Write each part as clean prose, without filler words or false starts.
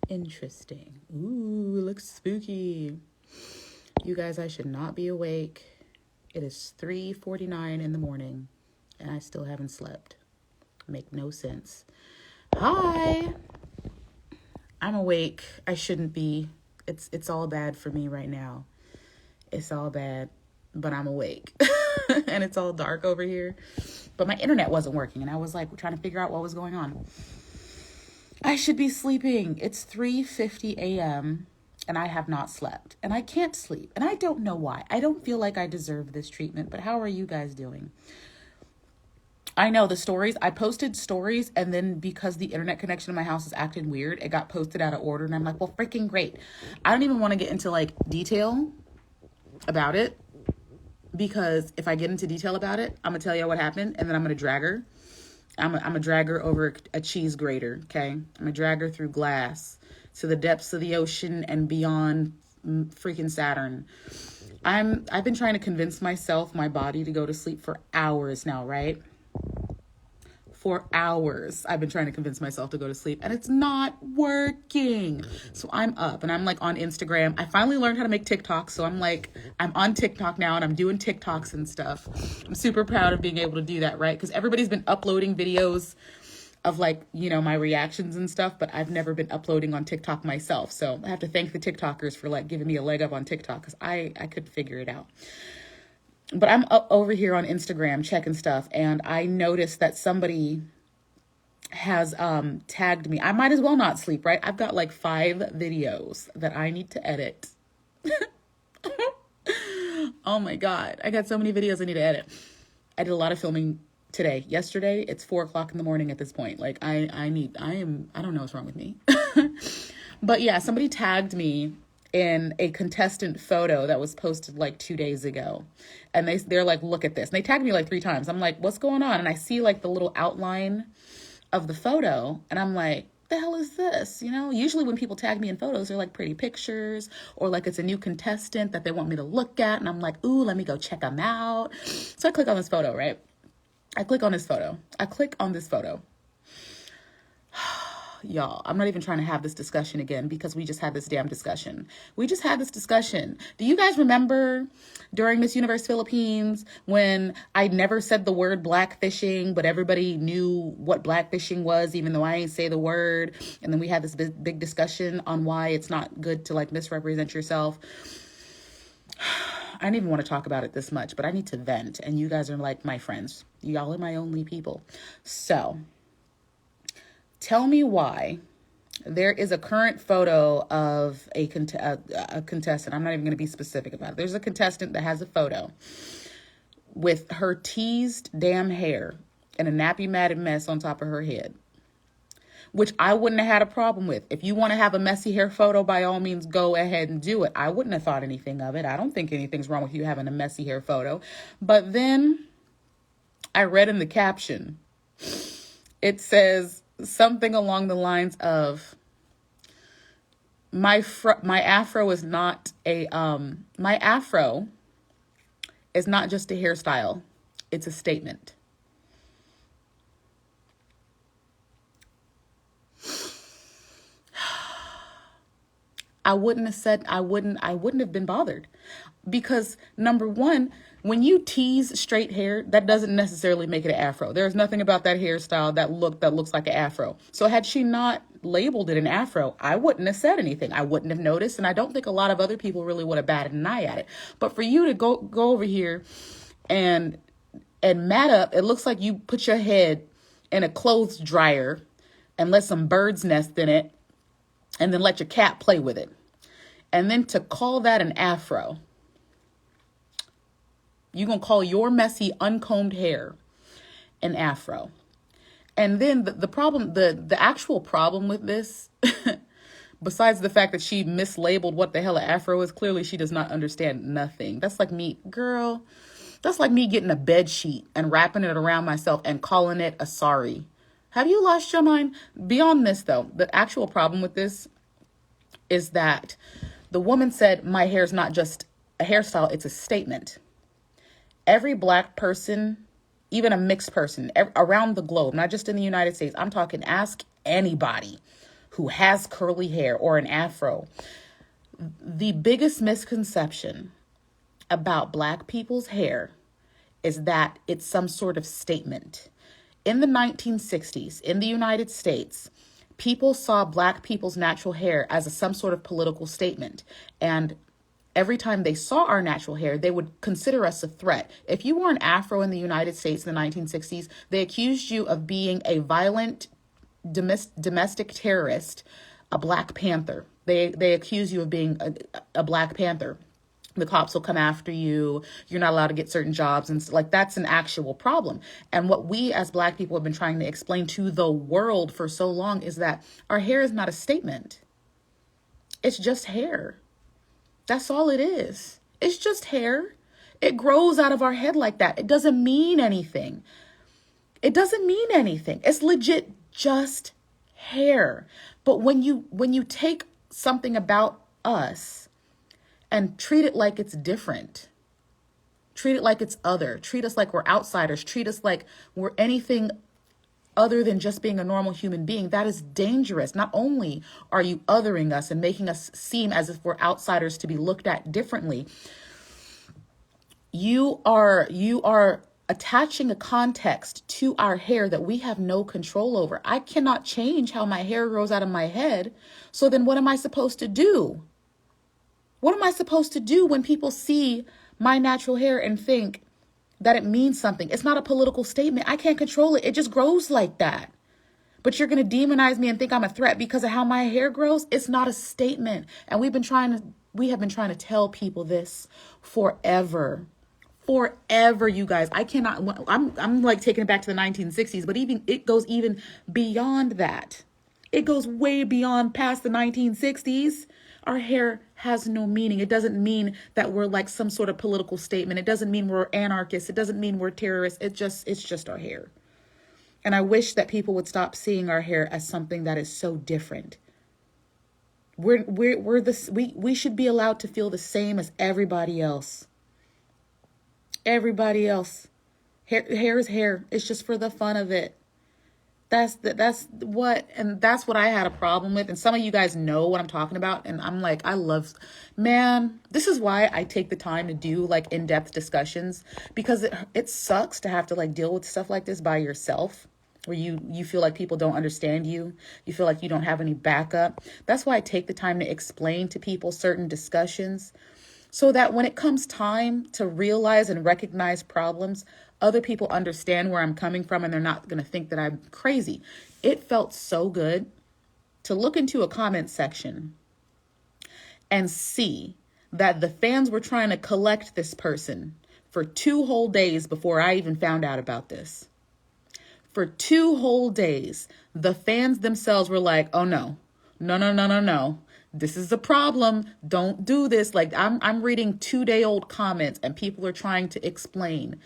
Interesting. Ooh, looks spooky. You guys, I should not be awake. It is 3:49 in the morning and I still haven't slept. Make no sense. Hi. I'm awake. I shouldn't be. It's all bad for me right now. It's all bad, but I'm awake. And it's all dark over here. But my internet wasn't working and I was like trying to figure out what was going on. I should be sleeping. It's 3:50 a.m. and I have not slept. And I can't sleep. And I don't know why. I don't feel like I deserve this treatment. But how are you guys doing? I know the stories. I posted stories, and then because the internet connection in my house is acting weird, it got posted out of order. And I'm like, well, freaking great. I don't even want to get into like detail about it, because if I get into detail about it, I'm going to tell you what happened, and then I'm going to drag her. I'm a drag her over a cheese grater, okay? I'm going to drag her through glass to the depths of the ocean and beyond freaking Saturn. I've been trying to convince my body to go to sleep for hours now, right? For hours, I've been trying to convince myself to go to sleep, and it's not working. So I'm up, and I'm like on Instagram. I finally learned how to make TikToks, so I'm on TikTok now, and I'm doing TikToks and stuff. I'm super proud of being able to do that, right? Because everybody's been uploading videos of like, you know, my reactions and stuff, but I've never been uploading on TikTok myself. So I have to thank the TikTokers for like giving me a leg up on TikTok, because I couldn't figure it out. But I'm up over here on Instagram checking stuff, and I noticed that somebody has tagged me. I might as well not sleep, right? I've got like 5 videos that I need to edit. Oh my God. I got so many videos I need to edit. I did a lot of filming today. Yesterday, it's 4:00 in the morning at this point. Like I don't know what's wrong with me. But yeah, somebody tagged me in a contestant photo that was posted like 2 days ago. And they're like, look at this. And they tagged me like 3 times. I'm like, what's going on? And I see like the little outline of the photo. And I'm like, the hell is this? You know, usually when people tag me in photos, they're like pretty pictures, or like it's a new contestant that they want me to look at. And I'm like, ooh, let me go check them out. So I click on this photo, right? I click on this photo. Y'all, I'm not even trying to have this discussion again, because we just had this damn discussion. Do you guys remember during Miss Universe Philippines when I never said the word blackfishing, but everybody knew what blackfishing was, even though I ain't say the word? And then we had this big discussion on why it's not good to like misrepresent yourself. I don't even want to talk about it this much, but I need to vent. And you guys are like my friends. Y'all are my only people. So tell me why there is a current photo of a contestant. I'm not even going to be specific about it. There's a contestant that has a photo with her teased damn hair and a nappy matted mess on top of her head, which I wouldn't have had a problem with. If you want to have a messy hair photo, by all means, go ahead and do it. I wouldn't have thought anything of it. I don't think anything's wrong with you having a messy hair photo. But then I read in the caption, it says something along the lines of, my afro is not just a hairstyle. It's a statement. I wouldn't have been bothered, because number one, when you tease straight hair, that doesn't necessarily make it an afro. There's nothing about that hairstyle that looks like an afro. So had she not labeled it an afro, I wouldn't have said anything. I wouldn't have noticed, and I don't think a lot of other people really would have batted an eye at it. But for you to go over here and mat up, it looks like you put your head in a clothes dryer and let some birds nest in it, and then let your cat play with it. And then to call that an afro, you're going to call your messy, uncombed hair an afro. And then the problem, the actual problem with this, besides the fact that she mislabeled what the hell an afro is, clearly she does not understand nothing. That's like me, girl. That's like me getting a bed sheet and wrapping it around myself and calling it a sari. Have you lost your mind? Beyond this, though, the actual problem with this is that the woman said, my hair is not just a hairstyle, it's a statement. Every Black person, even a mixed person around the globe, not just in the United States, I'm talking, ask anybody who has curly hair or an afro. The biggest misconception about Black people's hair is that it's some sort of statement. In the 1960s, in the United States, people saw Black people's natural hair as some sort of political statement. And every time they saw our natural hair, they would consider us a threat. If you wore an afro in the United States in the 1960s, they accused you of being a violent domestic terrorist, a Black Panther. They accuse you of being a Black Panther. The cops will come after you. You're not allowed to get certain jobs. And like, that's an actual problem. And what we as Black people have been trying to explain to the world for so long is that our hair is not a statement. It's just hair. That's all it is. It's just hair. It grows out of our head like that. It doesn't mean anything. It doesn't mean anything. It's legit just hair. But when you take something about us and treat it like it's different, treat it like it's other, treat us like we're outsiders, treat us like we're anything other than just being a normal human being, that is dangerous. Not only are you othering us and making us seem as if we're outsiders to be looked at differently, you are attaching a context to our hair that we have no control over. I cannot change how my hair grows out of my head. So then what am I supposed to do? What am I supposed to do when people see my natural hair and think that it means something? It's not a political statement. I can't control it. It just grows like that. But you're going to demonize me and think I'm a threat because of how my hair grows? It's not a statement. And we have been trying to tell people this forever. Forever, you guys. I'm like taking it back to the 1960s, but even it goes even beyond that. It goes way beyond past the 1960s. Our hair has no meaning. It doesn't mean that we're like some sort of political statement. It doesn't mean we're anarchists. It doesn't mean we're terrorists. It's just our hair. And I wish that people would stop seeing our hair as something that is so different. We should be allowed to feel the same as everybody else. Everybody else. Hair is hair. It's just for the fun of it. That's what I had a problem with. And some of you guys know what I'm talking about. And I'm like, man, this is why I take the time to do like in-depth discussions, because it sucks to have to like deal with stuff like this by yourself, where you feel like people don't understand you. You feel like you don't have any backup. That's why I take the time to explain to people certain discussions, so that when it comes time to realize and recognize problems, other people understand where I'm coming from and they're not going to think that I'm crazy. It felt so good to look into a comment section and see that the fans were trying to collect this person for 2 whole days before I even found out about this. For 2 whole days, the fans themselves were like, oh no. This is a problem. Don't do this. Like I'm reading 2-day-old comments and people are trying to explain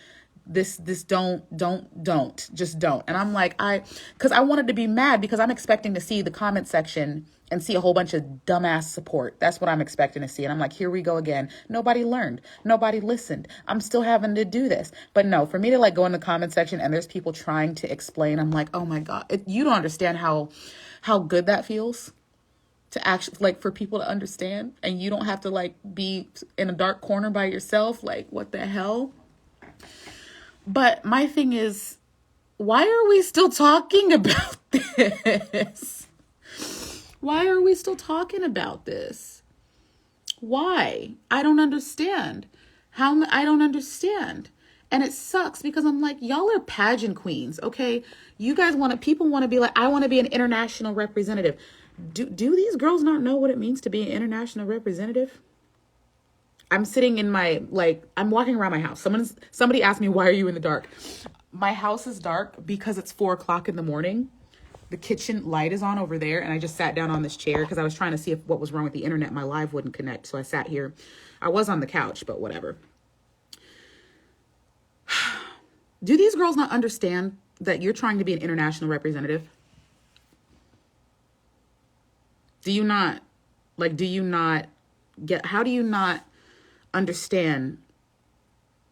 this don't. And I'm like, because I wanted to be mad, because I'm expecting to see the comment section and see a whole bunch of dumbass support. That's what I'm expecting to see. And I'm like, here we go again. Nobody learned. Nobody listened. I'm still having to do this. But no, for me to like go in the comment section and there's people trying to explain, I'm like, oh my God, you don't understand how good that feels. To actually, like, for people to understand, and you don't have to like be in a dark corner by yourself. Like, what the hell? But my thing is, why are we still talking about this? Why are we still talking about this? Why? I don't understand. I don't understand. And it sucks because I'm like, y'all are pageant queens, okay? You guys people want to be like, I want to be an international representative. Do these girls not know what it means to be an international representative? I'm sitting in I'm walking around my house. Somebody asked me, why are you in the dark? My house is dark because it's 4:00 in the morning. The kitchen light is on over there. And I just sat down on this chair because I was trying to see what was wrong with the internet. My live wouldn't connect. So I sat here. I was on the couch, but whatever. Do these girls not understand that you're trying to be an international representative? Do you not get, how do you not understand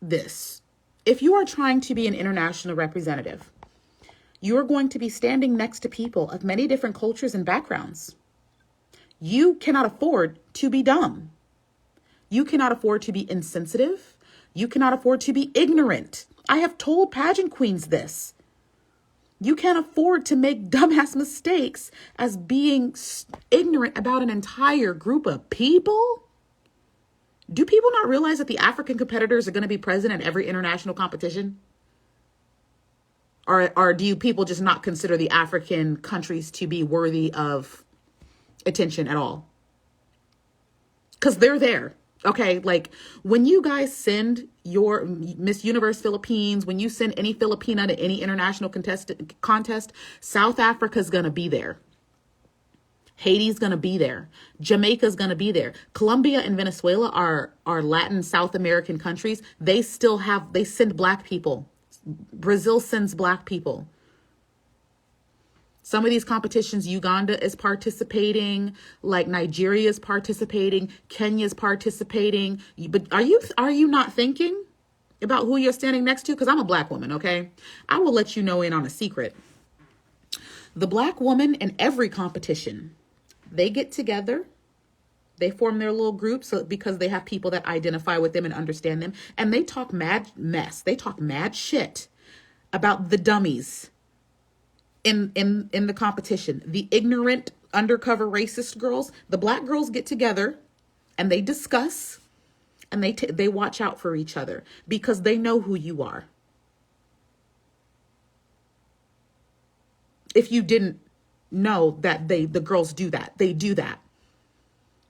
this? If you are trying to be an international representative, You're going to be standing next to people of many different cultures and backgrounds. You cannot afford to be dumb. You cannot afford to be insensitive. You cannot afford to be ignorant. I have told pageant queens this. You can't afford to make dumbass mistakes as being ignorant about an entire group of people. Do people not realize that the African competitors are going to be present at every international competition? Or do you people just not consider the African countries to be worthy of attention at all? Because they're there. Okay, like when you guys send your Miss Universe Philippines, when you send any Filipina to any international contest, South Africa's going to be there. Haiti's going to be there. Jamaica's going to be there. Colombia and Venezuela are Latin South American countries. They send black people. Brazil sends black people. Some of these competitions, Uganda is participating, like Nigeria is participating, Kenya's participating. But are you not thinking about who you're standing next to? Because I'm a black woman, okay? I will let you know in on a secret. The black woman in every competition, they get together, they form their little groups because they have people that identify with them and understand them. And they talk mad mess. They talk mad shit about the dummies in the competition. The ignorant, undercover racist girls, the black girls get together and they discuss and they watch out for each other because they know who you are. If you didn't know that the girls do that, they do that.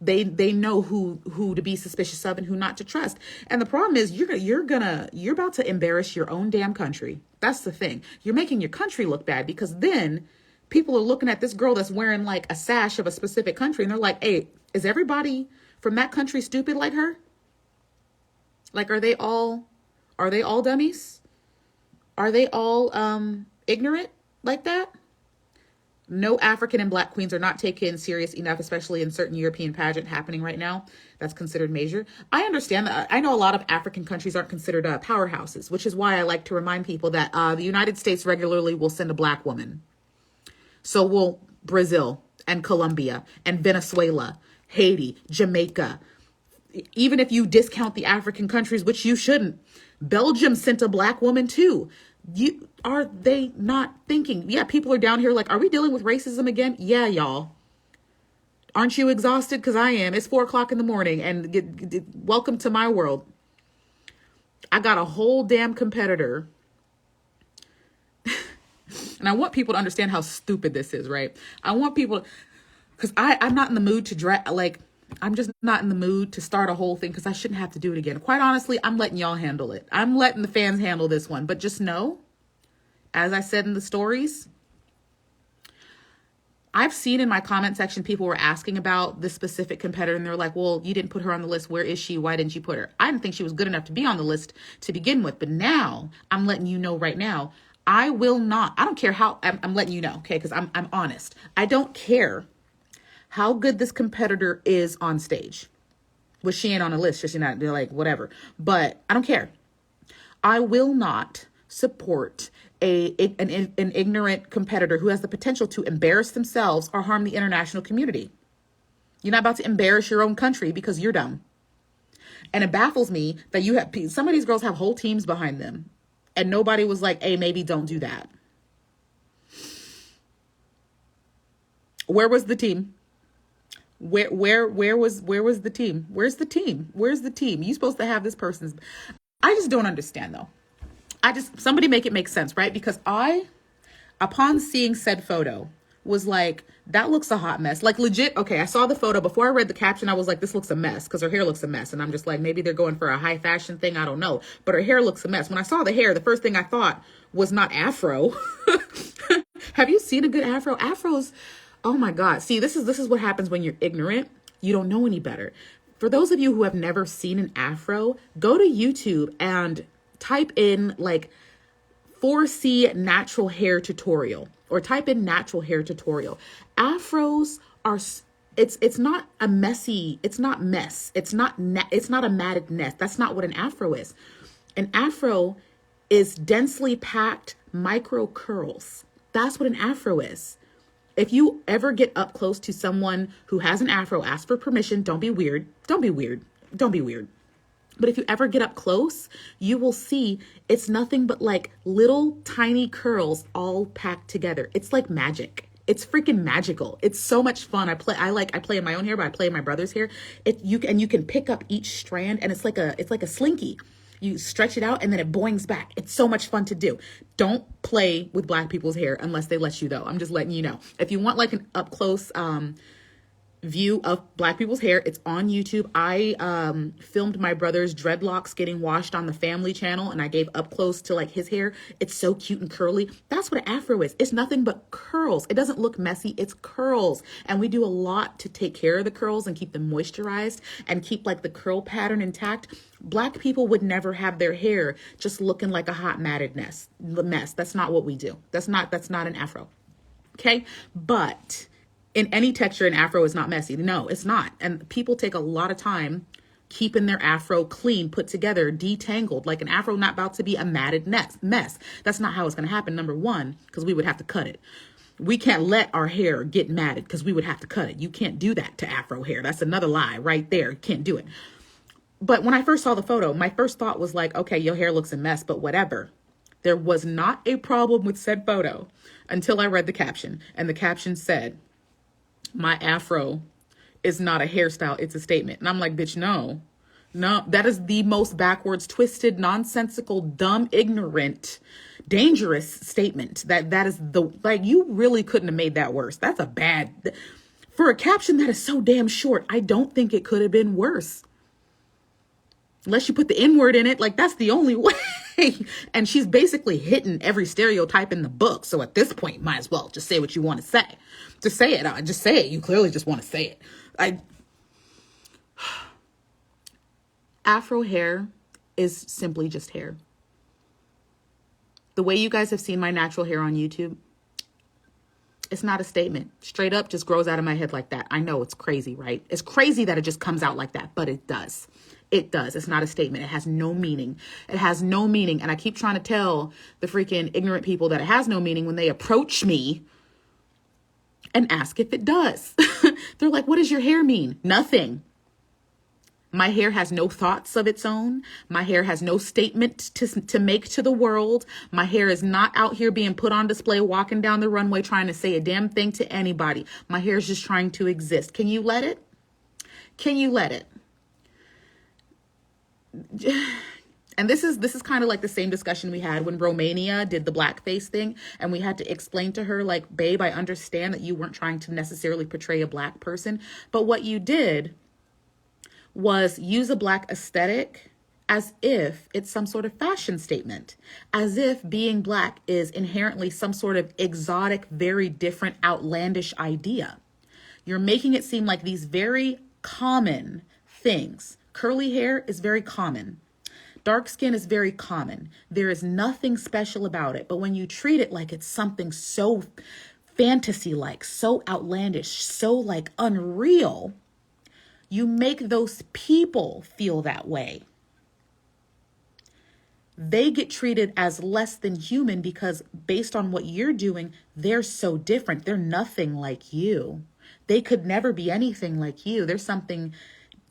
They know who to be suspicious of and who not to trust. And the problem is you're about to embarrass your own damn country. That's the thing. You're making your country look bad because then people are looking at this girl that's wearing like a sash of a specific country and they're like, hey, is everybody from that country stupid like her? Like, are they all dummies? Are they all ignorant like that? No African and black queens are not taken serious enough, especially in certain European pageant happening right now. That's considered major. I understand that. I know a lot of African countries aren't considered powerhouses, which is why I like to remind people that the United States regularly will send a black woman. So will Brazil and Colombia and Venezuela, Haiti, Jamaica. Even if you discount the African countries, which you shouldn't, Belgium sent a black woman too. Are they not thinking? Yeah, people are down here like, are we dealing with racism again? Yeah, y'all. Aren't you exhausted? Because I am. It's 4:00 in the morning and welcome to my world. I got a whole damn competitor. And I want people to understand how stupid this is, right? I want people, because I'm not in the mood to I'm just not in the mood to start a whole thing because I shouldn't have to do it again. Quite honestly, I'm letting y'all handle it. I'm letting the fans handle this one. But just know, as I said in the stories, I've seen in my comment section, people were asking about this specific competitor and they're like, well, you didn't put her on the list. Where is she? Why didn't you put her? I didn't think she was good enough to be on the list to begin with. But now I'm letting you know right now, I will not. I don't care how I'm letting you know. Okay. Because I'm honest. I don't care how good this competitor is on stage. Well, she ain't on a list. She's not, they're like, whatever. But I don't care. I will not support an ignorant competitor who has the potential to embarrass themselves or harm the international community. You're not about to embarrass your own country because you're dumb. And it baffles me that some of these girls have whole teams behind them. And nobody was like, hey, maybe don't do that. Where was the team? Where was the team? Where's the team? Where's the team? You supposed to have this person's. I just don't understand though. Somebody make it make sense, right? Because upon seeing said photo, was like, that looks a hot mess. Like legit. Okay. I saw the photo before I read the caption. I was like, this looks a mess because her hair looks a mess. And I'm just like, maybe they're going for a high fashion thing. I don't know, but her hair looks a mess. When I saw the hair, the first thing I thought was not afro. Have you seen a good afro? Afros. Oh my God. See, this is what happens when you're ignorant. You don't know any better. For those of you who have never seen an afro, go to YouTube and type in like 4C natural hair tutorial or type in natural hair tutorial. Afros are, it's not a messy, it's not mess. It's not a matted nest. That's not what an afro is. An afro is densely packed micro curls. That's what an afro is. If you ever get up close to someone who has an afro, ask for permission. Don't be weird. Don't be weird. Don't be weird. But if you ever get up close, you will see it's nothing but like little tiny curls all packed together. It's like magic. It's freaking magical. It's so much fun. I play in my own hair, but I play in my brother's hair. You can pick up each strand, and it's like a slinky. You stretch it out and then it boings back. It's so much fun to do. Don't play with Black people's hair unless they let you, though. I'm just letting you know. If you want like an up close view of Black people's hair, it's on YouTube. I filmed my brother's dreadlocks getting washed on the family channel, and I gave up close to like his hair. It's so cute and curly. That's what an afro is. It's nothing but curls. It doesn't look messy. It's curls. And we do a lot to take care of the curls and keep them moisturized and keep like the curl pattern intact. Black people would never have their hair just looking like a hot matted mess. That's not what we do. That's not an afro. Okay. But in any texture, an afro is not messy. No, it's not. And people take a lot of time keeping their afro clean, put together, detangled. Like an afro not about to be a matted mess. That's not how it's going to happen. Number one, because we would have to cut it. We can't let our hair get matted because we would have to cut it. You can't do that to afro hair. That's another lie right there. You can't do it. But when I first saw the photo, my first thought was like, okay, your hair looks a mess, but whatever. There was not a problem with said photo until I read the caption. And the caption said, "My afro is not a hairstyle, it's a statement." And I'm like, bitch, no, that is the most backwards, twisted, nonsensical, dumb, ignorant, dangerous statement. That is you really couldn't have made that worse. That's a bad, for a caption that is so damn short, I don't think it could have been worse. Unless you put the N word in it, like that's the only way. And she's basically hitting every stereotype in the book. So at this point, might as well just say what you want to say. Just say it. Just say it. You clearly just want to say it. Afro hair is simply just hair. The way you guys have seen my natural hair on YouTube, it's not a statement. Straight up just grows out of my head like that. I know it's crazy, right? It's crazy that it just comes out like that, but it does. It does. It's not a statement. It has no meaning. It has no meaning. And I keep trying to tell the freaking ignorant people that it has no meaning when they approach me and ask if it does. They're like, what does your hair mean? Nothing. My hair has no thoughts of its own. My hair has no statement to make to the world. My hair is not out here being put on display, walking down the runway, trying to say a damn thing to anybody. My hair is just trying to exist. Can you let it? Can you let it? And this is kind of like the same discussion we had when Romania did the blackface thing, and we had to explain to her, like, babe, I understand that you weren't trying to necessarily portray a Black person, but what you did was use a Black aesthetic as if it's some sort of fashion statement, as if being Black is inherently some sort of exotic, very different, outlandish idea. You're making it seem like these very common things. Curly hair is very common. Dark skin is very common. There is nothing special about it. But when you treat it like it's something so fantasy-like, so outlandish, so like unreal, you make those people feel that way. They get treated as less than human because based on what you're doing, they're so different. They're nothing like you. They could never be anything like you. There's something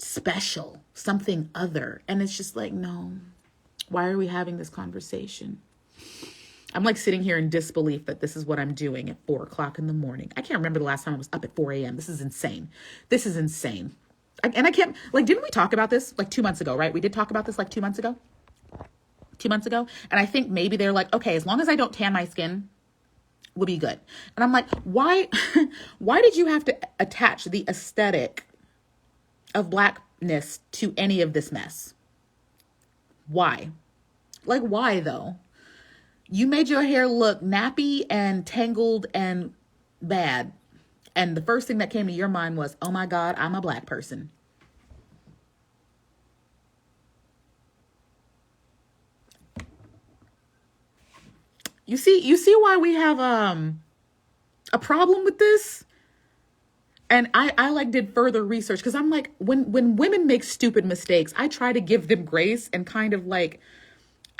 special, something other. And it's just like, no, why are we having this conversation? I'm like sitting here in disbelief that this is what I'm doing at 4 o'clock in the morning. I can't remember the last time I was up at 4 a.m. This is insane. This is insane. And I can't, like, didn't we talk about this like 2 months ago, right? We did talk about this like 2 months ago. 2 months ago. And I think maybe they're like, okay, as long as I don't tan my skin, we'll be good. And I'm like, why did you have to attach the aesthetic of Blackness to any of this mess? Why? Like, why though? You made your hair look nappy and tangled and bad. And the first thing that came to your mind was, oh my God, I'm a Black person. You see why we have a problem with this? And I like did further research because I'm like, when women make stupid mistakes, I try to give them grace and kind of like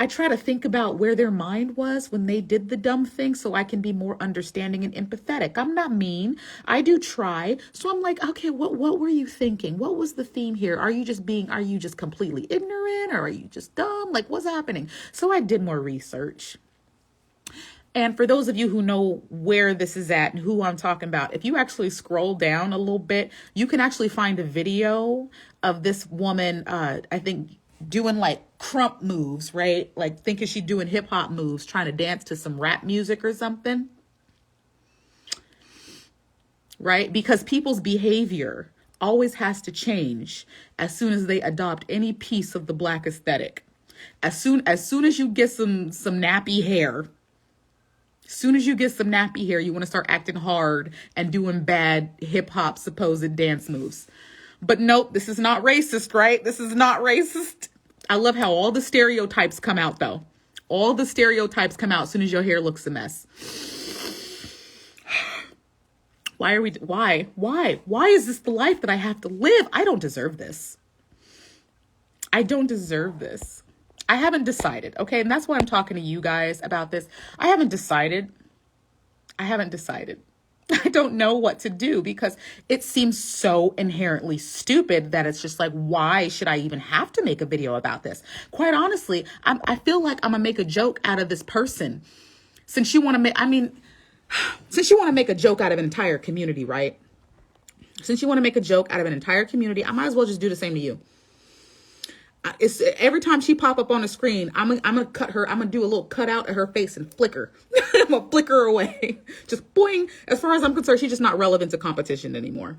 I try to think about where their mind was when they did the dumb thing so I can be more understanding and empathetic. I'm not mean. I do try. So I'm like, okay, what were you thinking? What was the theme here? Are you just completely ignorant, or are you just dumb? Like, what's happening? So I did more research. And for those of you who know where this is at and who I'm talking about, if you actually scroll down a little bit, you can actually find a video of this woman, I think, doing like crump moves, right? Like thinking she's doing hip hop moves, trying to dance to some rap music or something, right? Because people's behavior always has to change as soon as they adopt any piece of the Black aesthetic. As soon as you get some nappy hair, soon as you get some nappy hair, you want to start acting hard and doing bad hip hop supposed dance moves. But nope, this is not racist, right? This is not racist. I love how all the stereotypes come out, though. All the stereotypes come out as soon as your hair looks a mess. Why is this the life that I have to live? I don't deserve this. I don't deserve this. I haven't decided, okay? And that's why I'm talking to you guys about this. I haven't decided. I don't know what to do because it seems so inherently stupid that it's just like, why should I even have to make a video about this? Quite honestly, I feel like I'm gonna make a joke out of this person. Since you want to make a joke out of an entire community, right? Since you want to make a joke out of an entire community, I might as well just do the same to you. It's every time she pop up on the screen, I'm gonna cut her. I'm gonna do a little cutout of her face and flicker. I'm gonna flicker her away. Just boing. As far as I'm concerned, she's just not relevant to competition anymore.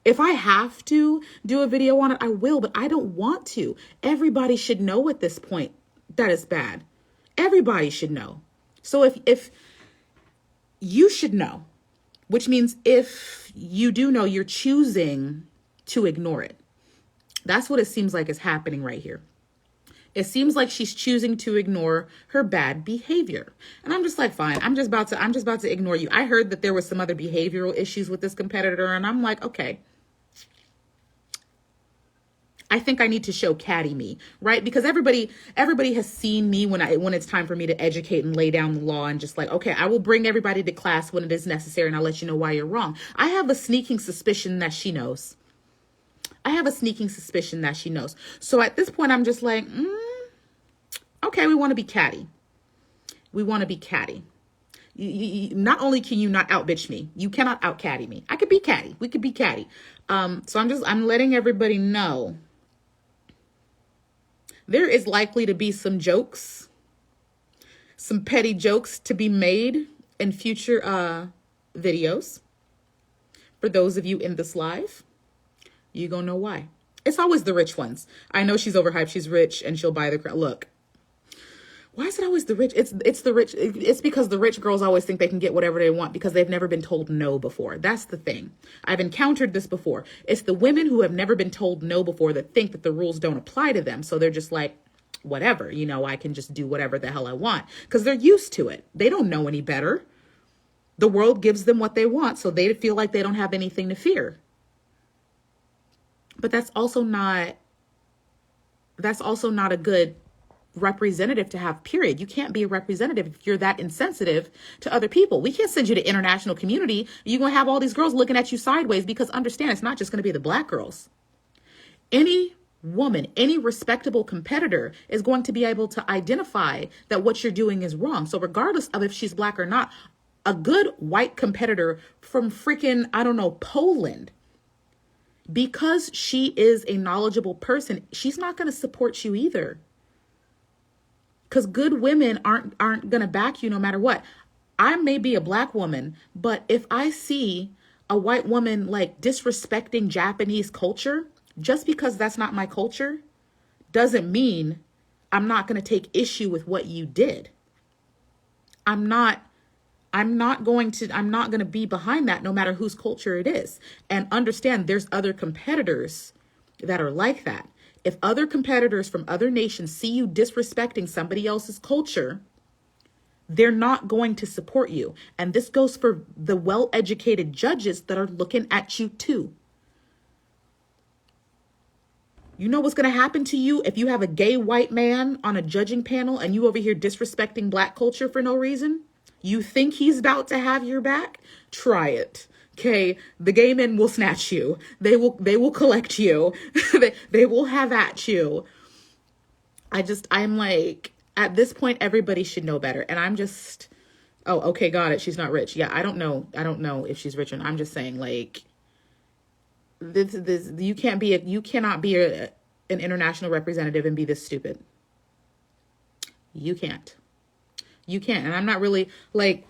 If I have to do a video on it, I will, but I don't want to. Everybody should know at this point that it's bad. Everybody should know. So if you should know, which means if you do know, you're choosing to ignore it. That's what it seems like is happening right here. It seems like she's choosing to ignore her bad behavior. And I'm just like, fine, I'm just about to ignore you. I heard that there was some other behavioral issues with this competitor, and I'm like, okay. I think I need to show catty me, right? Because everybody has seen me when it's time for me to educate and lay down the law and just like, okay, I will bring everybody to class when it is necessary and I'll let you know why you're wrong. I have a sneaking suspicion that she knows. So at this point, I'm just like, okay, we want to be catty. Not only can you not out bitch me, you cannot out catty me. I could be catty. We could be catty. So I'm letting everybody know there is likely to be some jokes, some petty jokes to be made in future videos. For those of you in this live, you gonna know why. It's always the rich ones. I know she's overhyped. She's rich and she'll buy the crown. Look, why is it always the rich? It's the rich. It's because the rich girls always think they can get whatever they want because they've never been told no before. That's the thing. I've encountered this before. It's the women who have never been told no before that think that the rules don't apply to them. So they're just like, whatever, I can just do whatever the hell I want because they're used to it. They don't know any better. The world gives them what they want. So they feel like they don't have anything to fear. But that's also not a good representative to have, period. You can't be a representative if you're that insensitive to other people. We can't send you to international community. You're going to have all these girls looking at you sideways because understand, it's not just going to be the Black girls. Any woman, any respectable competitor is going to be able to identify that what you're doing is wrong. So regardless of if she's Black or not, a good white competitor from freaking, I don't know, Poland, because she is a knowledgeable person, she's not going to support you either. Because good women aren't going to back you no matter what. I may be a Black woman, but if I see a white woman like disrespecting Japanese culture, just because that's not my culture, doesn't mean I'm not going to take issue with what you did. I'm not going to be behind that no matter whose culture it is. And understand there's other competitors that are like that. If other competitors from other nations see you disrespecting somebody else's culture, they're not going to support you. And this goes for the well-educated judges that are looking at you too. You know what's going to happen to you if you have a gay white man on a judging panel and you over here disrespecting black culture for no reason? You think he's about to have your back? Try it. Okay, the gay men will snatch you. They will collect you. they will have at you. I'm like, at this point, everybody should know better. And I'm just, oh, okay, got it. She's not rich. Yeah, I don't know. I don't know if she's rich. And I'm just saying, like, this you cannot be an international representative and be this stupid. You can't. And I'm not really like,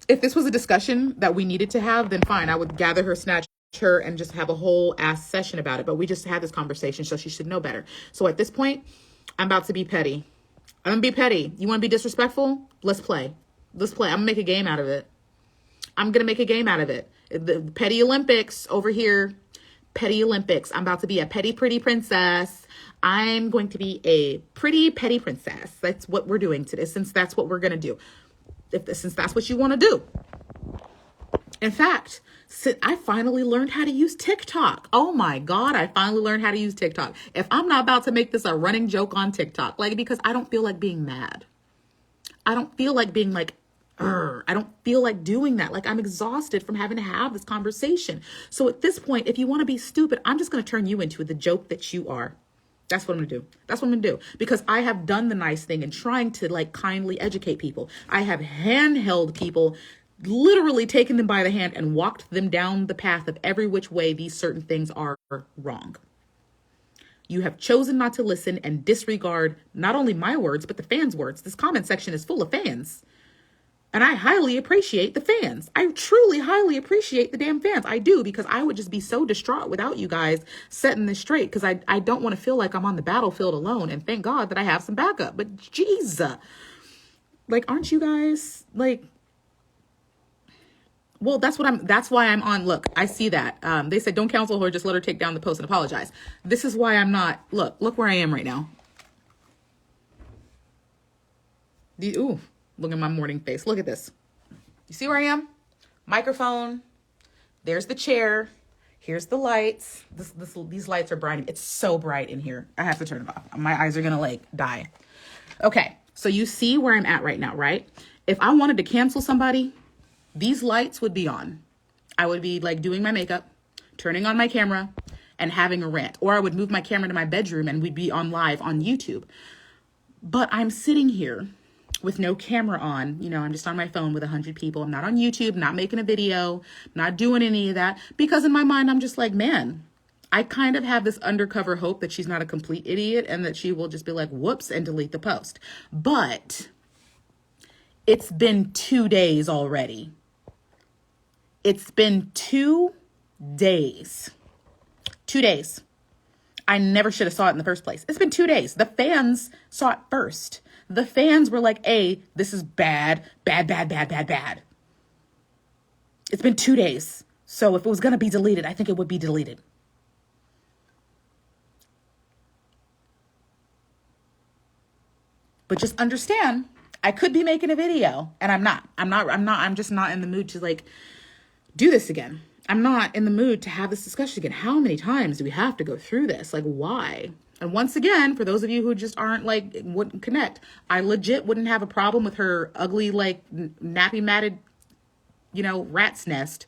if this was a discussion that we needed to have, then fine, I would gather her, snatch her, and just have a whole ass session about it. But we just had this conversation, so she should know better. So at this point, I'm about to be petty. I'm gonna be petty. You want to be disrespectful? Let's play. I'm gonna make a game out of it. The petty Olympics over here. Petty Olympics. I'm about to be a petty, pretty princess. I'm going to be a pretty, petty princess. That's what we're doing today, since that's what we're going to do. Since that's what you want to do. In fact, I finally learned how to use TikTok. Oh my God, I finally learned how to use TikTok. If I'm not about to make this a running joke on TikTok, like, because I don't feel like being mad. I don't feel like being like, I don't feel like doing that. Like, I'm exhausted from having to have this conversation. So at this point, if you want to be stupid, I'm just going to turn you into the joke that you are. That's what I'm going to do. Because I have done the nice thing and trying to like kindly educate people. I have handheld people, literally taken them by the hand and walked them down the path of every which way these certain things are wrong. You have chosen not to listen and disregard not only my words, but the fans' words. This comment section is full of fans. And I highly appreciate the fans. I truly highly appreciate the damn fans. I do, because I would just be so distraught without you guys setting this straight, because I don't want to feel like I'm on the battlefield alone. And thank God that I have some backup. But Jesus, like, aren't you guys like, well, that's why I'm on. Look, I see that. They said, don't counsel her, just let her take down the post and apologize. This is why I'm not, look where I am right now. Look at my morning face. Look at this. You see where I am? Microphone. There's the chair. Here's the lights. These lights are bright. It's so bright in here. I have to turn it off. My eyes are going to like die. Okay. So you see where I'm at right now, right? If I wanted to cancel somebody, these lights would be on. I would be like doing my makeup, turning on my camera, and having a rant. Or I would move my camera to my bedroom and we'd be on live on YouTube. But I'm sitting here with no camera on. You know, I'm just on my phone with 100 people. I'm not on YouTube, not making a video, not doing any of that. Because in my mind, I'm just like, man, I kind of have this undercover hope that she's not a complete idiot and that she will just be like, whoops, and delete the post. But it's been 2 days already. It's been 2 days. 2 days. I never should have saw it in the first place. It's been 2 days. The fans saw it first. The fans were like, hey, this is bad. It's been 2 days. So if it was going to be deleted, I think it would be deleted. But just understand, I could be making a video and I'm just not in the mood to like do this again. I'm not in the mood to have this discussion again. How many times do we have to go through this? Like, why? And once again, for those of you who just aren't like, wouldn't connect, I legit wouldn't have a problem with her ugly, like nappy matted, rat's nest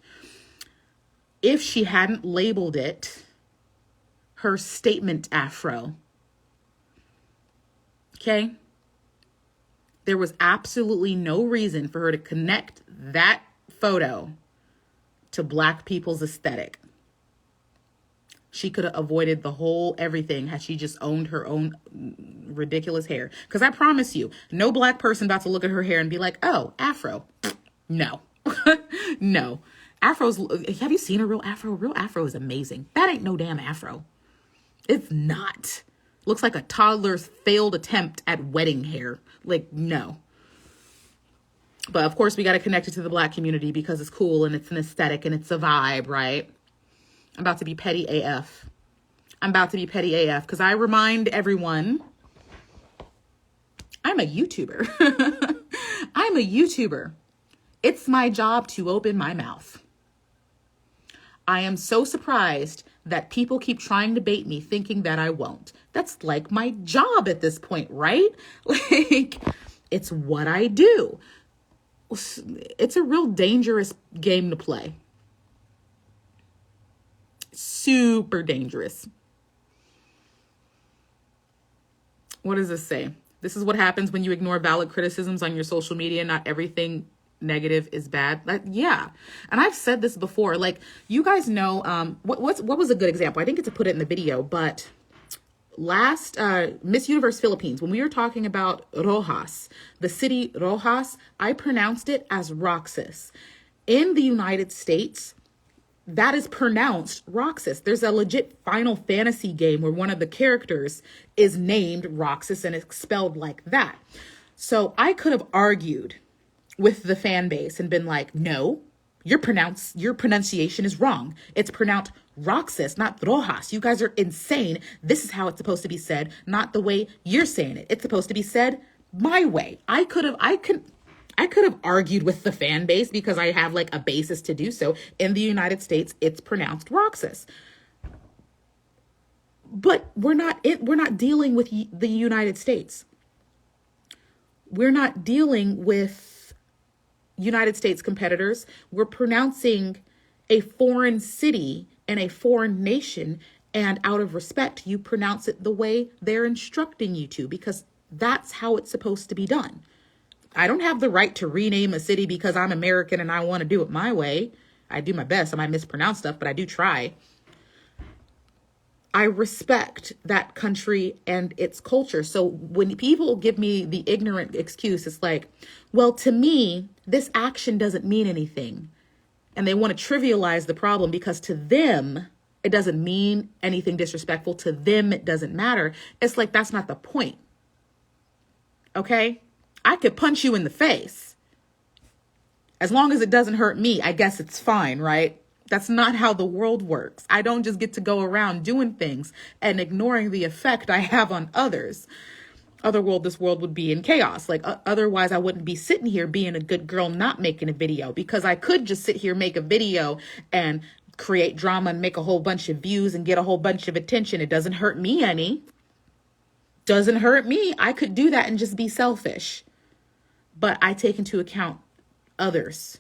if she hadn't labeled it her statement afro. Okay? There was absolutely no reason for her to connect that photo to Black people's aesthetic. She could have avoided the whole everything had she just owned her own ridiculous hair. Because I promise you, no Black person about to look at her hair and be like, oh, afro. No. No. Afros, have you seen a real afro? Real afro is amazing. That ain't no damn afro. It's not. Looks like a toddler's failed attempt at wedding hair. Like, no. But of course, we got to connect it to the Black community because it's cool and it's an aesthetic and it's a vibe, right? I'm about to be petty AF. Because I remind everyone, I'm a YouTuber. I'm a YouTuber. It's my job to open my mouth. I am so surprised that people keep trying to bait me thinking that I won't. That's like my job at this point, right? Like, it's what I do. It's a real dangerous game to play. Super dangerous. What does this say? This is what happens when you ignore valid criticisms on your social media. Not everything negative is bad. Yeah. And I've said this before, like, you guys know, what was a good example? I didn't get to put it in the video, but last Miss Universe Philippines, when we were talking about Rojas, the city Rojas, I pronounced it as Roxas. In the United States, that is pronounced Roxas. There's a legit Final Fantasy game where one of the characters is named Roxas and it's spelled like that. So I could have argued with the fan base and been like, no, your pronunciation is wrong. It's pronounced Roxas, not Rojas. You guys are insane. This is how it's supposed to be said, not the way you're saying it. It's supposed to be said my way. I could have argued with the fan base because I have like a basis to do so. In the United States, it's pronounced Roxas. But we're not dealing with the United States. We're not dealing with United States competitors. We're pronouncing a foreign city and a foreign nation, and out of respect, you pronounce it the way they're instructing you to, because that's how it's supposed to be done. I don't have the right to rename a city because I'm American and I want to do it my way. I do my best. I might mispronounce stuff, but I do try. I respect that country and its culture. So when people give me the ignorant excuse, it's like, well, to me, this action doesn't mean anything. And they want to trivialize the problem because to them, it doesn't mean anything disrespectful. To them, it doesn't matter. It's like, that's not the point. Okay? I could punch you in the face. As long as it doesn't hurt me, I guess it's fine, right? That's not how the world works. I don't just get to go around doing things and ignoring the effect I have on others. This world would be in chaos. Like, otherwise I wouldn't be sitting here being a good girl, not making a video, because I could just sit here, make a video and create drama and make a whole bunch of views and get a whole bunch of attention. It doesn't hurt me any. Doesn't hurt me. I could do that and just be selfish. But I take into account others,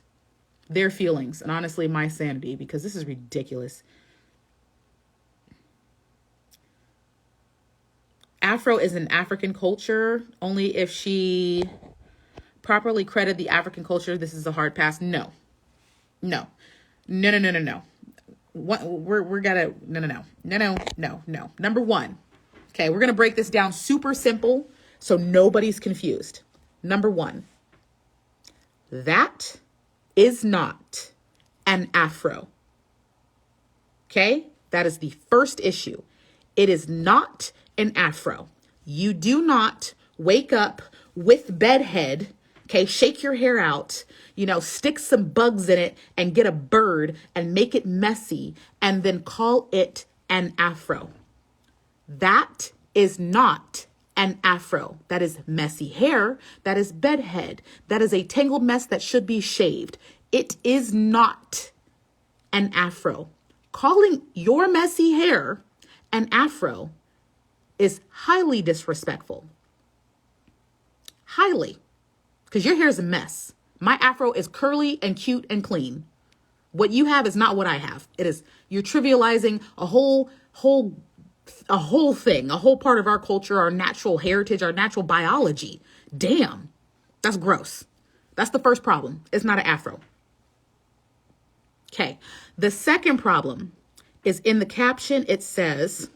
their feelings, and honestly, my sanity, because this is ridiculous. Afro is an African culture only if she properly credited the African culture. This is a hard pass. No. What we're gonna no. Number one. Okay, we're gonna break this down super simple so nobody's confused. Number one, that is not an Afro. Okay, that is the first issue. It is not an Afro. You do not wake up with bedhead, okay, shake your hair out, stick some bugs in it and get a bird and make it messy and then call it an Afro. That is not an Afro. That is messy hair. That is bedhead. That is a tangled mess that should be shaved. It is not an Afro. Calling your messy hair an Afro is highly disrespectful. Highly. Because your hair is a mess. My Afro is curly and cute and clean. What you have is not what I have. You're trivializing a whole thing, a whole part of our culture, our natural heritage, our natural biology. Damn, that's gross. That's the first problem. It's not an Afro. Okay. The second problem is in the caption. It says,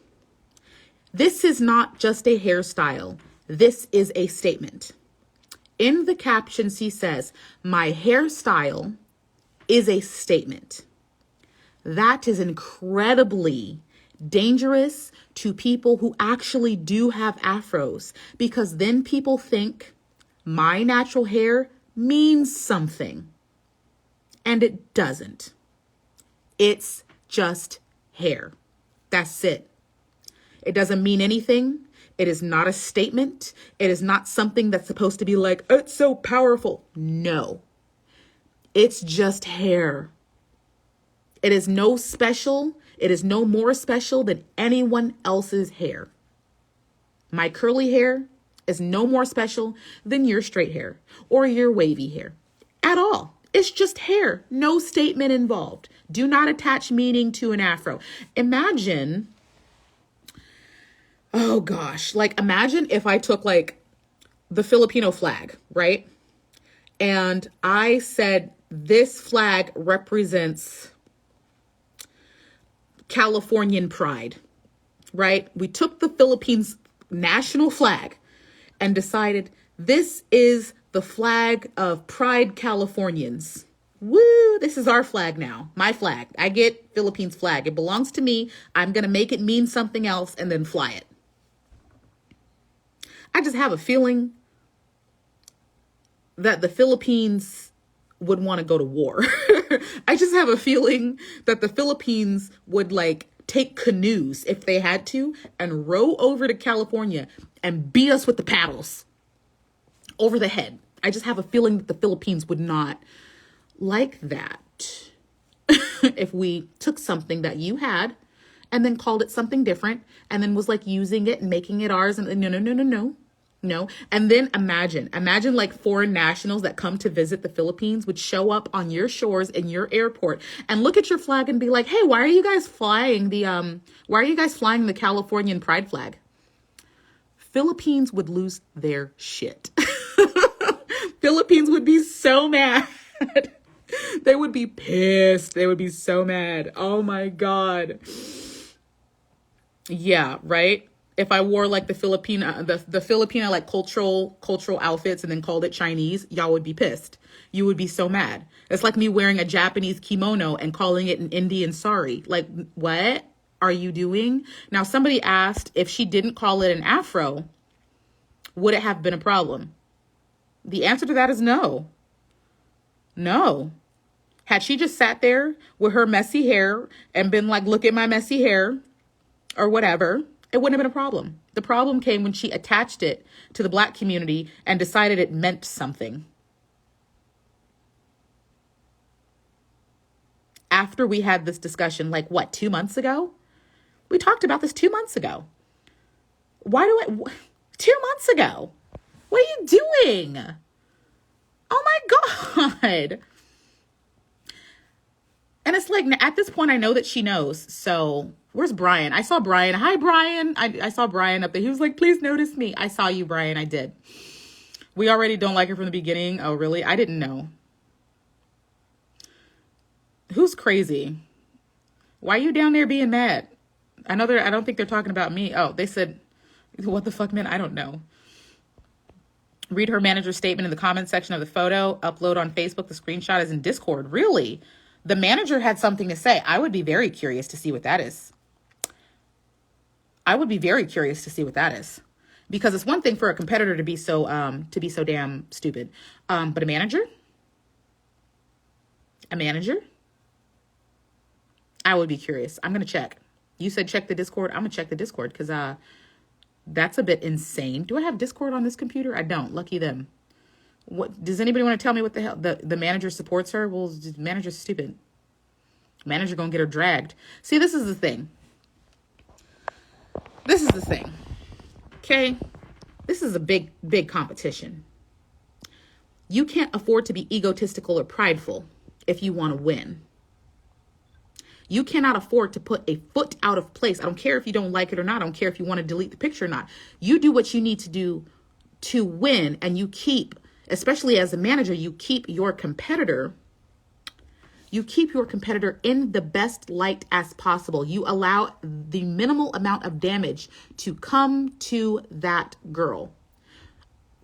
this is not just a hairstyle. This is a statement. In the caption, she says, my hairstyle is a statement. That is incredibly dangerous to people who actually do have afros, because then people think my natural hair means something, and it doesn't. It's just hair. That's it. It doesn't mean anything. It is not a statement. It is not something that's supposed to be like, it's so powerful. No, it's just hair. It is no special. It is no more special than anyone else's hair. My curly hair is no more special than your straight hair or your wavy hair at all. It's just hair, no statement involved. Do not attach meaning to an afro. Imagine, oh gosh, like imagine if I took like the Filipino flag, right? And I said, this flag represents Californian pride, right? We took the Philippines national flag and decided this is the flag of Pride Californians. Woo, this is our flag now. My flag. I get Philippines flag. It belongs to me. I'm going to make it mean something else and then fly it. I just have a feeling that the Philippines would want to go to war. I just have a feeling that the Philippines would like take canoes if they had to and row over to California and beat us with the paddles over the head. I just have a feeling that the Philippines would not like that if we took something that you had and then called it something different and then was like using it and making it ours. And no. And then imagine like foreign nationals that come to visit the Philippines would show up on your shores in your airport and look at your flag and be like, hey, why are you guys flying the Californian pride flag? Philippines would lose their shit. Philippines would be so mad. They would be pissed. They would be so mad. Oh my God. Yeah, right? If I wore like the Filipina like cultural outfits and then called it Chinese, y'all would be pissed. You would be so mad. It's like me wearing a Japanese kimono and calling it an Indian sari. Like, what are you doing? Now, somebody asked if she didn't call it an afro, would it have been a problem? The answer to that is no. No. Had she just sat there with her messy hair and been like, look at my messy hair or whatever, it wouldn't have been a problem. The problem came when she attached it to the Black community and decided it meant something. After we had this discussion, like what, 2 months ago? We talked about this 2 months ago. 2 months ago? What are you doing? Oh my God. And it's like, at this point, I know that she knows. So where's Brian? I saw Brian. Hi, Brian. I saw Brian up there. He was like, please notice me. I saw you, Brian. I did. We already don't like her from the beginning. Oh, really? I didn't know. Who's crazy? Why are you down there being mad? I don't think they're talking about me. Oh, they said, what the fuck, man? I don't know. Read her manager's statement in the comment section of the photo. Upload on Facebook. The screenshot is in Discord. Really? The manager had something to say. I would be very curious to see what that is. Because it's one thing for a competitor to be so damn stupid. But a manager? I would be curious. I'm going to check. You said check the Discord. I'm going to check the Discord because that's a bit insane. Do I have Discord on this computer? I don't. Lucky them. What does anybody want to tell me what the hell the manager supports her? Well, the manager's stupid. Manager gonna get her dragged. See, this is the thing. Okay? This is a big competition. You can't afford to be egotistical or prideful if you want to win. You cannot afford to put a foot out of place. I don't care if you don't like it or not. I don't care if you want to delete the picture or not. You do what you need to do to win, and you keep, especially as a manager, you keep your competitor in the best light as possible. You allow the minimal amount of damage to come to that girl.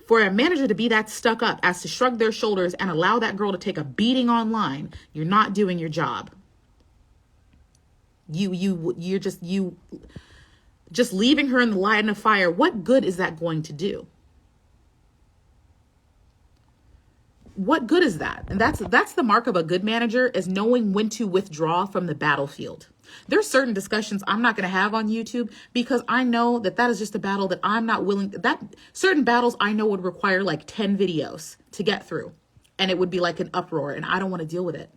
For a manager to be that stuck up as to shrug their shoulders and allow that girl to take a beating online, you're not doing your job. You're just leaving her in the line of fire. What good is that going to do? What good is that? And that's the mark of a good manager, is knowing when to withdraw from the battlefield. There's certain discussions I'm not going to have on YouTube because I know that is just a battle that I'm not willing. That certain battles I know would require like 10 videos to get through, and it would be like an uproar, and I don't want to deal with it.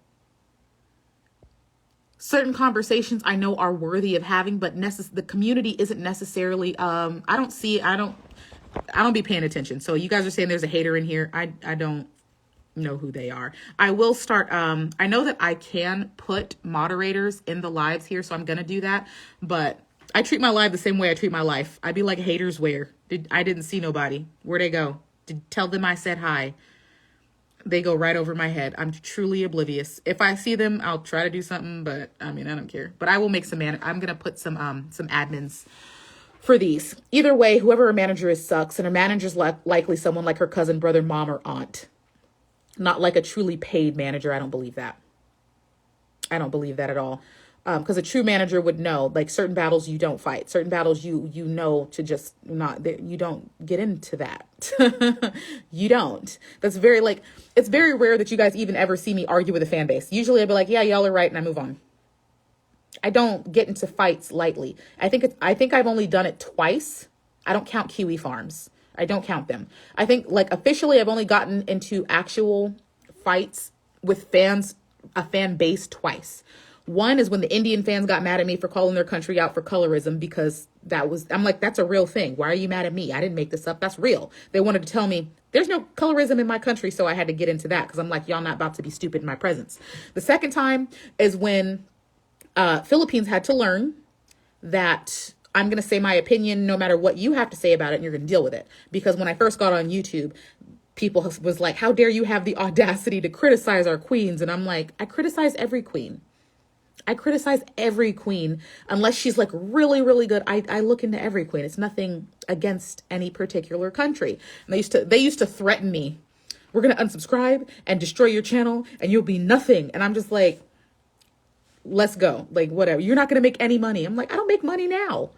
certain conversations I know are worthy of having, but the community isn't necessarily, I don't be paying attention. So you guys are saying there's a hater in here. I don't know who they are. I will start, I know that I can put moderators in the lives here, so I'm going to do that, but I treat my live the same way I treat my life. I'd be like, haters where? I didn't see nobody. Where'd they go? Tell them I said hi. They go right over my head. I'm truly oblivious. If I see them, I'll try to do something, but I mean, I don't care. But I will make I'm going to put some admins for these. Either way, whoever her manager is sucks, and her manager's likely someone like her cousin, brother, mom, or aunt. Not like a truly paid manager. I don't believe that. I don't believe that at all. Because a true manager would know, like, certain battles you don't fight, certain battles you know to just not, you don't get into that. You don't. That's very, like, it's very rare that you guys even ever see me argue with a fan base. Usually I'd be like, yeah, y'all are right, and I move on. I don't get into fights lightly. I think I've only done it twice. I don't count Kiwi Farms. I don't count them. I think, like, officially I've only gotten into actual fights with fans, a fan base, twice. One is when the Indian fans got mad at me for calling their country out for colorism, because I'm like, that's a real thing. Why are you mad at me? I didn't make this up. That's real. They wanted to tell me there's no colorism in my country. So I had to get into that because I'm like, y'all not about to be stupid in my presence. The second time is when Philippines had to learn that I'm going to say my opinion no matter what you have to say about it, and you're going to deal with it. Because when I first got on YouTube, people was like, how dare you have the audacity to criticize our queens? And I'm like, I criticize every queen. I criticize every queen unless she's like really, really good. I look into every queen. It's nothing against any particular country. And they used to threaten me. We're going to unsubscribe and destroy your channel and you'll be nothing. And I'm just like, let's go. Like, whatever. You're not going to make any money. I'm like, I don't make money now.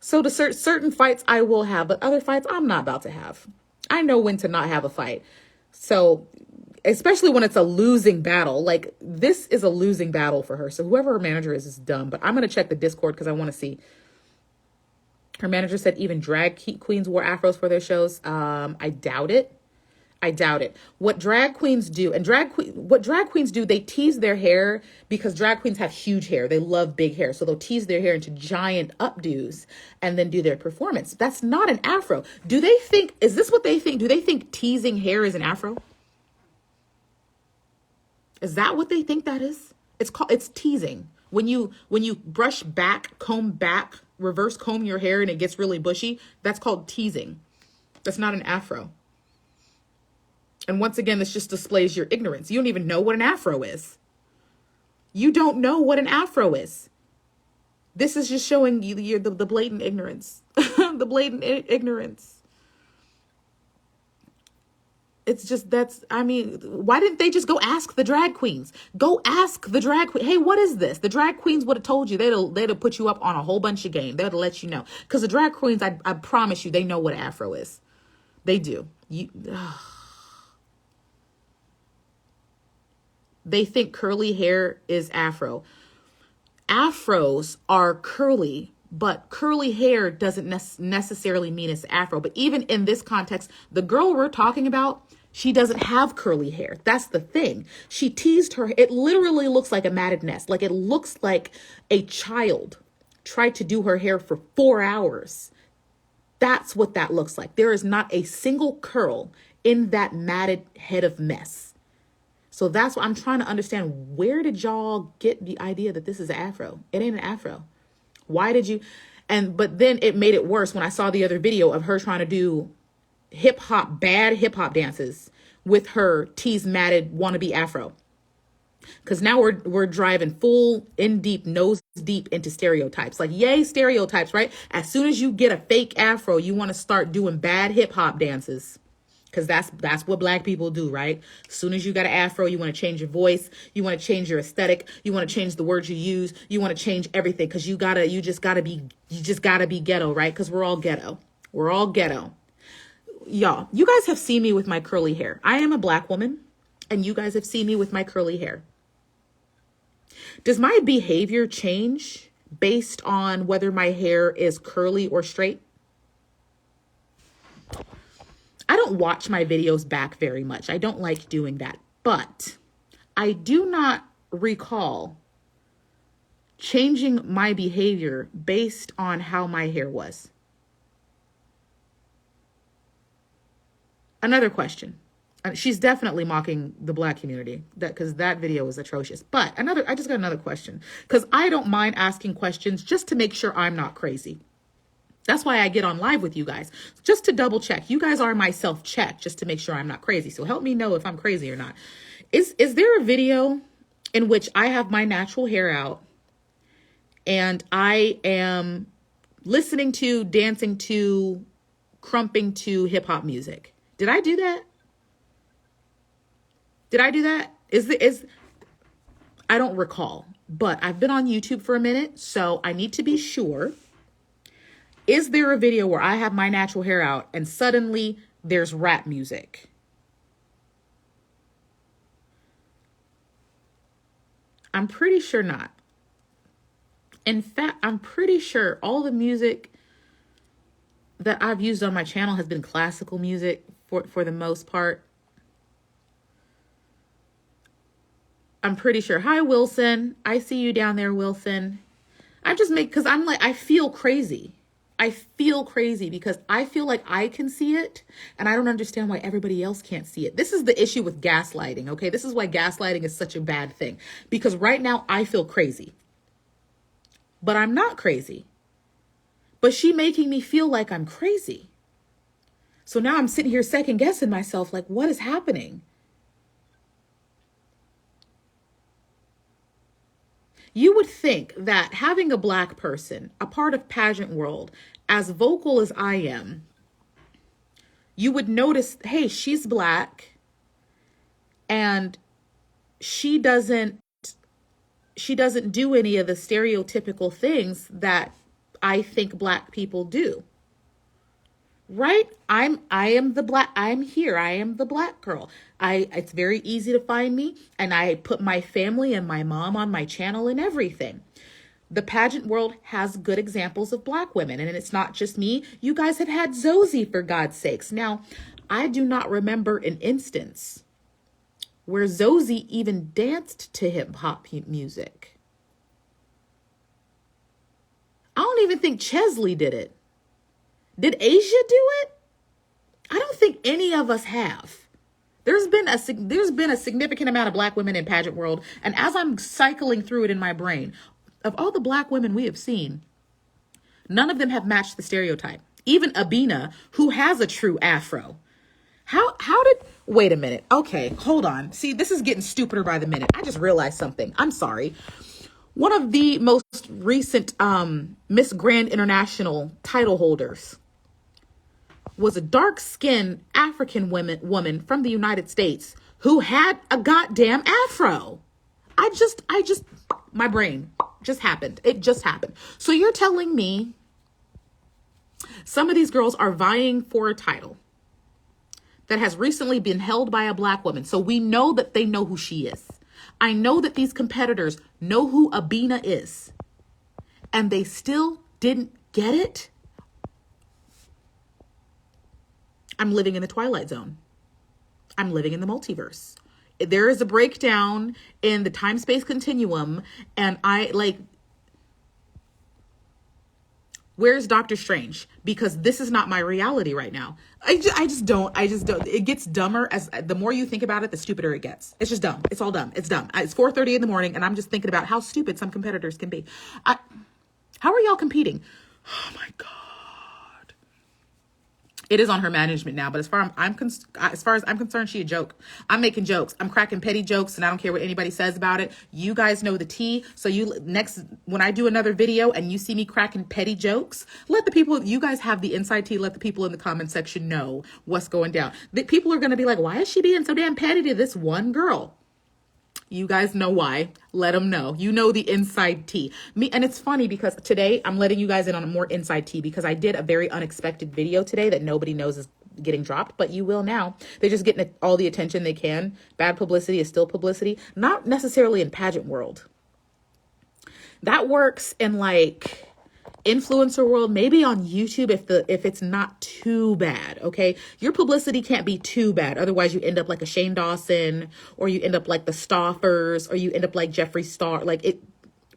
So to certain fights I will have, but other fights I'm not about to have. I know when to not have a fight. So especially when it's a losing battle, like this is a losing battle for her. So whoever her manager is dumb, but I'm going to check the Discord because I want to see. Her manager said even drag queens wore afros for their shows. I doubt it. What drag queens do, what drag queens do, they tease their hair because drag queens have huge hair. They love big hair. So they'll tease their hair into giant updos and then do their performance. That's not an afro. Is this what they think? Do they think teasing hair is an afro? Is that what they think that is? It's teasing. When you brush back, comb back, reverse comb your hair and it gets really bushy, that's called teasing. That's not an afro. And once again, this just displays your ignorance. You don't even know what an afro is. You don't know what an afro is. This is just showing you the blatant ignorance. The blatant ignorance. It's just, why didn't they just go ask the drag queens? Go ask the drag queen. Hey, what is this? The drag queens would have told you. They'd have put you up on a whole bunch of game. They'd have let you know. Because the drag queens, I promise you, they know what an afro is. They do. They think curly hair is afro. Afros are curly, but curly hair doesn't necessarily mean it's afro. But even in this context, the girl we're talking about, she doesn't have curly hair. That's the thing. She teased her. It literally looks like a matted nest. Like it looks like a child tried to do her hair for 4 hours. That's what that looks like. There is not a single curl in that matted head of mess. So that's what I'm trying to understand. Where did y'all get the idea that this is an afro? It ain't an afro. Why did you? But then it made it worse when I saw the other video of her trying to do bad hip hop dances with her tease matted wannabe afro. Because now we're driving full nose deep into stereotypes. Like, yay, stereotypes, right? As soon as you get a fake afro, you want to start doing bad hip hop dances. Because that's what black people do, right? As soon as you got an afro, you want to change your voice. You want to change your aesthetic. You want to change the words you use. You want to change everything because you just gotta be ghetto, right? Because we're all ghetto. We're all ghetto. Y'all, you guys have seen me with my curly hair. I am a black woman and you guys have seen me with my curly hair. Does my behavior change based on whether my hair is curly or straight? I don't watch my videos back very much. I don't like doing that, but I do not recall changing my behavior based on how my hair was. Another question. She's definitely mocking the Black community, because that video was atrocious. But I just got another question, because I don't mind asking questions just to make sure I'm not crazy. That's why I get on live with you guys, just to double check. You guys are my self check, just to make sure I'm not crazy. So help me know if I'm crazy or not. Is there a video in which I have my natural hair out and I am listening to, dancing to, crumping to hip hop music? Did I do that? Did I do that? I don't recall, but I've been on YouTube for a minute, so I need to be sure. Is there a video where I have my natural hair out and suddenly there's rap music? I'm pretty sure not. In fact, I'm pretty sure all the music that I've used on my channel has been classical music for the most part. I'm pretty sure. Hi, Wilson. I see you down there, Wilson. Because I'm like, I feel crazy. I feel crazy because I feel like I can see it and I don't understand why everybody else can't see it. This is the issue with gaslighting, okay? This is why gaslighting is such a bad thing, because right now I feel crazy, but I'm not crazy. But she making me feel like I'm crazy. So now I'm sitting here second guessing myself, like, what is happening? You would think that having a Black person, a part of pageant world, as vocal as I am, you would notice, hey, she's Black and she doesn't do any of the stereotypical things that I think Black people do. Right? I'm the Black girl. It's very easy to find me, and I put my family and my mom on my channel and everything. The pageant world has good examples of Black women, and it's not just me. You guys have had Zosie, for God's sakes. Now, I do not remember an instance where Zosie even danced to hip hop music. I don't even think Chesley did it. Did Asia do it? I don't think any of us have. There's been a significant amount of Black women in pageant world, and as I'm cycling through it in my brain, of all the Black women we have seen, none of them have matched the stereotype. Even Abina, who has a true afro. Wait a minute. Okay, hold on. See, this is getting stupider by the minute. I just realized something. I'm sorry. One of the most recent Miss Grand International title holders was a dark-skinned African woman from the United States who had a goddamn afro. My brain just happened. It just happened. So you're telling me some of these girls are vying for a title that has recently been held by a Black woman. So we know that they know who she is. I know that these competitors know who Abina is, and they still didn't get it. I'm living in the Twilight Zone. I'm living in the multiverse. There is a breakdown in the time-space continuum, and where's Doctor Strange? Because this is not my reality right now. I just don't. It gets dumber as the more you think about it, the stupider it gets. It's just dumb. It's all dumb. It's dumb. It's 4:30 in the morning, and I'm just thinking about how stupid some competitors can be. How are y'all competing? Oh my God. It is on her management now, but as far as I'm concerned, she a joke. I'm making jokes. I'm cracking petty jokes, and I don't care what anybody says about it. You guys know the tea. So when I do another video and you see me cracking petty jokes, you guys have the inside tea. Let the people in the comment section know what's going down. The people are going to be like, why is she being so damn petty to this one girl? You guys know why. Let them know. You know the inside tea. And it's funny because today I'm letting you guys in on a more inside tea because I did a very unexpected video today that nobody knows is getting dropped, but you will now. They're just getting all the attention they can. Bad publicity is still publicity. Not necessarily in pageant world. That works in like influencer world, maybe on YouTube if it's not too bad, okay? Your publicity can't be too bad. Otherwise, you end up like a Shane Dawson, or you end up like the Stoffers, or you end up like Jeffree Star.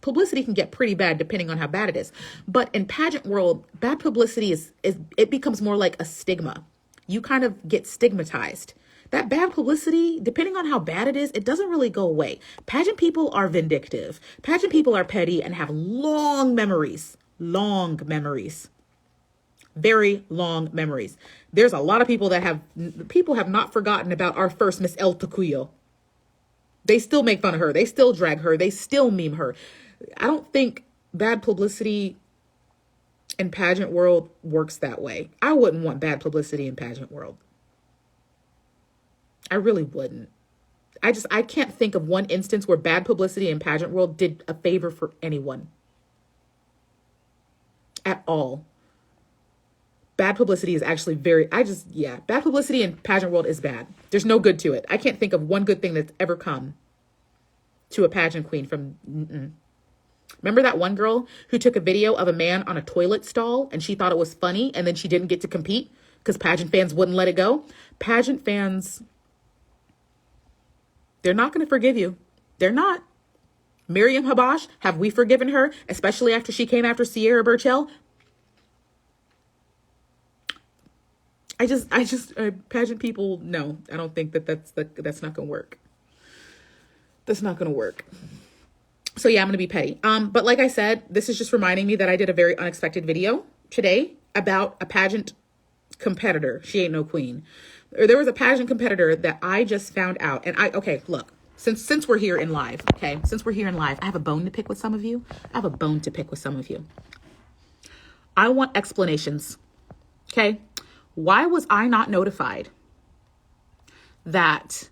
publicity can get pretty bad depending on how bad it is. But in pageant world, bad publicity is it becomes more like a stigma. You kind of get stigmatized. That bad publicity, depending on how bad it is, it doesn't really go away. Pageant people are vindictive. Pageant people are petty and have long memories, very long memories. There's a lot of people that have not forgotten about our first Miss El Tacuyo. They still make fun of her. They still drag her. They still meme her. I don't think bad publicity in pageant world works that way. I wouldn't want bad publicity in pageant world. I really wouldn't. I can't think of one instance where bad publicity in pageant world did a favor for anyone. At all. Bad publicity is actually bad publicity in pageant world is bad. There's no good to it. I can't think of one good thing that's ever come to a pageant queen from, Remember that one girl who took a video of a man on a toilet stall and she thought it was funny and then she didn't get to compete because pageant fans wouldn't let it go? Pageant fans, they're not going to forgive you. They're not. Miriam Habash, have we forgiven her, especially after she came after Sierra Burchell? Pageant people, no, I don't think that's not going to work. That's not going to work. So yeah, I'm going to be petty. But like I said, this is just reminding me that I did a very unexpected video today about a pageant competitor. She ain't no queen. There was a pageant competitor that I just found out. And look, since we're here in live, I have a bone to pick with some of you. I want explanations. Okay. Why was I not notified that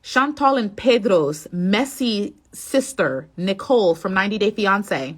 Chantal and Pedro's messy sister, Nicole from 90 Day Fiancé,